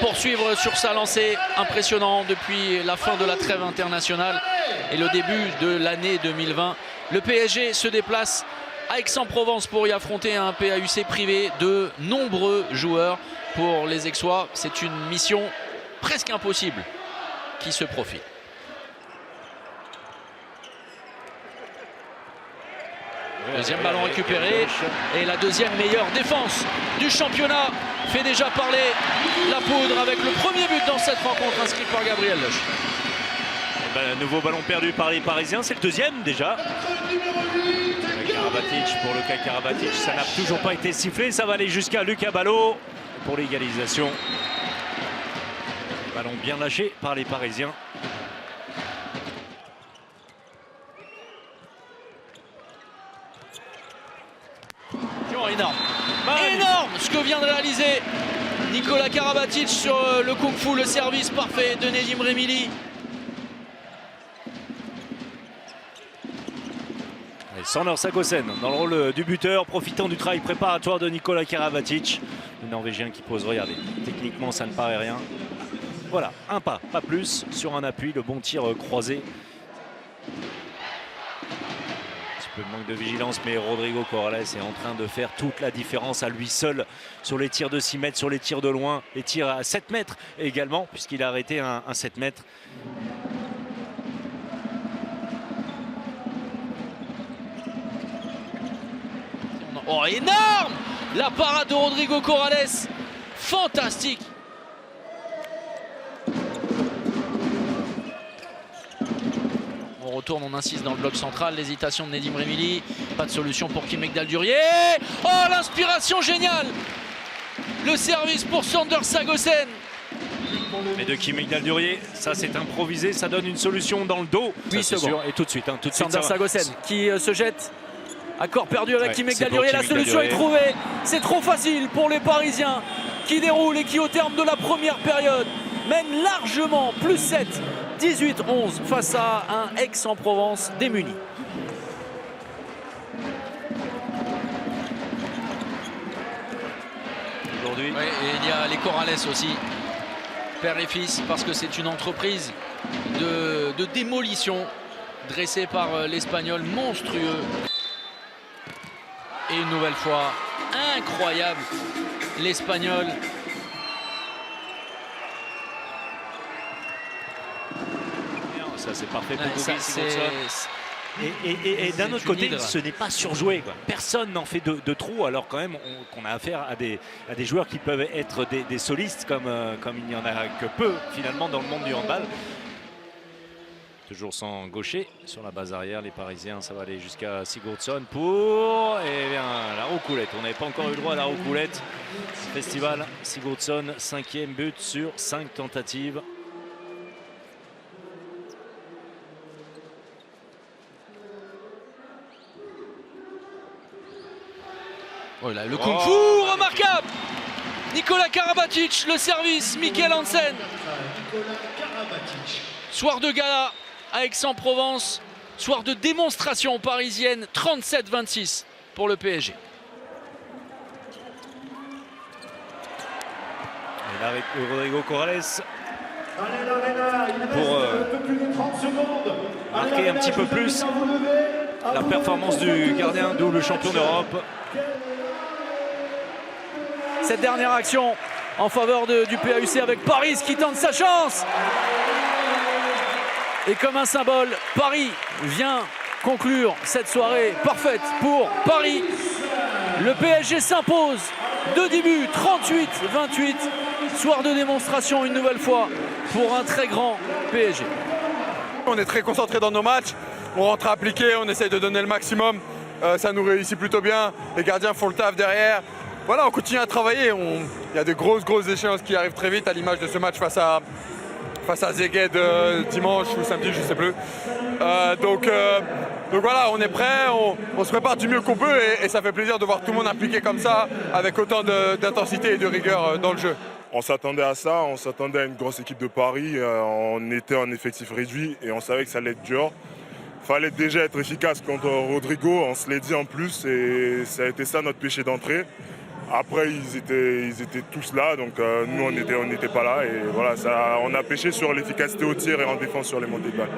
poursuivre sur sa lancée. Impressionnant depuis la fin de la trêve internationale et le début de l'année 2020. Le PSG se déplace à Aix-en-Provence pour y affronter un PAUC privé de nombreux joueurs. Pour les Aixois, c'est une mission presque impossible qui se profile. Deuxième ballon récupéré et la deuxième meilleure défense du championnat fait déjà parler la poudre avec le premier but dans cette rencontre inscrit par Gabriel Leuch. Un nouveau ballon perdu par les Parisiens, c'est le deuxième déjà. Karabatic, pour Luka Karabatic, ça n'a toujours pas été sifflé, ça va aller jusqu'à Lucas Ballot pour l'égalisation. Ballon bien lâché par les Parisiens. Énorme, énorme ce que vient de réaliser Nikola Karabatic sur le kung-fu, le service parfait de Nedim Remili. Sander Sagosen dans le rôle du buteur, profitant du travail préparatoire de Nikola Karabatic. Le Norvégien qui pose, regardez, techniquement ça ne paraît rien. Voilà, un pas, pas plus, sur un appui, le bon tir croisé. Un peu de manque de vigilance, mais Rodrigo Corrales est en train de faire toute la différence à lui seul sur les tirs de 6 mètres, sur les tirs de loin, les tirs à 7 mètres également, puisqu'il a arrêté un 7 mètres. Oh, énorme! La parade de Rodrigo Corrales, fantastique! On retourne, on insiste dans le bloc central, l'hésitation de Nedim Remili, pas de solution pour Kim Egdal-Durier. Oh, l'inspiration géniale! Le service pour Sander Sagosen. Mais de Kim Egdal-Durier, ça c'est improvisé, ça donne une solution dans le dos. 8 secondes. Et tout de suite. Sander Sagosen qui se jette à corps perdu avec Kim Egdal-Durier. La Kim solution est Egdal-Durier. trouvée. C'est trop facile pour les Parisiens qui déroulent et qui au terme de la première période mènent largement plus 7. 18-11 face à un Aix-en-Provence démuni. Aujourd'hui. Oui, et il y a les Corrales aussi, père et fils, parce que c'est une entreprise de démolition dressée par l'Espagnol, monstrueux. Et une nouvelle fois, incroyable, l'Espagnol. Ça c'est parfait pour Ouais, Et d'un autre côté, hydre. ce n'est pas surjoué, quoi. Personne n'en fait de trop, alors quand même qu'on a affaire à des joueurs qui peuvent être des solistes comme il n'y en a que peu finalement dans le monde du handball. Toujours sans gaucher sur la base arrière, les Parisiens, ça va aller jusqu'à Sigurdsson pour la roucoulette. On n'avait pas encore eu le droit à la roucoulette. Festival Sigurdsson, 5e but sur 5 tentatives. Oh là, le kung-fu remarquable. Nikola Karabatic, le service, Mikkel Hansen. Soir de gala à Aix-en-Provence, soir de démonstration parisienne, 37-26 pour le PSG. Et là avec Rodrigo Corrales pour marquer un petit peu plus la performance du gardien, double champion d'Europe. Cette dernière action en faveur du PAUC avec Paris qui tente sa chance. Et comme un symbole, Paris vient conclure cette soirée parfaite pour Paris. Le PSG s'impose de début, 38-28. Soir de démonstration une nouvelle fois pour un très grand PSG. On est très concentré dans nos matchs, on rentre appliqué, on essaye de donner le maximum. Ça nous réussit plutôt bien, les gardiens font le taf derrière. Voilà, on continue à travailler. Il y a de grosses échéances qui arrivent très vite, à l'image de ce match face à Szeged dimanche ou samedi, je ne sais plus. Donc voilà, on est prêt, on se prépare du mieux qu'on peut et ça fait plaisir de voir tout le monde impliqué comme ça, avec autant d'intensité et de rigueur dans le jeu. On s'attendait à ça, on s'attendait à une grosse équipe de Paris. On était en effectif réduit et on savait que ça allait être dur. Il fallait déjà être efficace contre Rodrigo, on se l'est dit en plus, et ça a été ça notre péché d'entrée. Après, ils étaient tous là, donc nous, on n'était pas là. Et voilà, on a pêché sur l'efficacité au tir et en défense sur les montées de balles.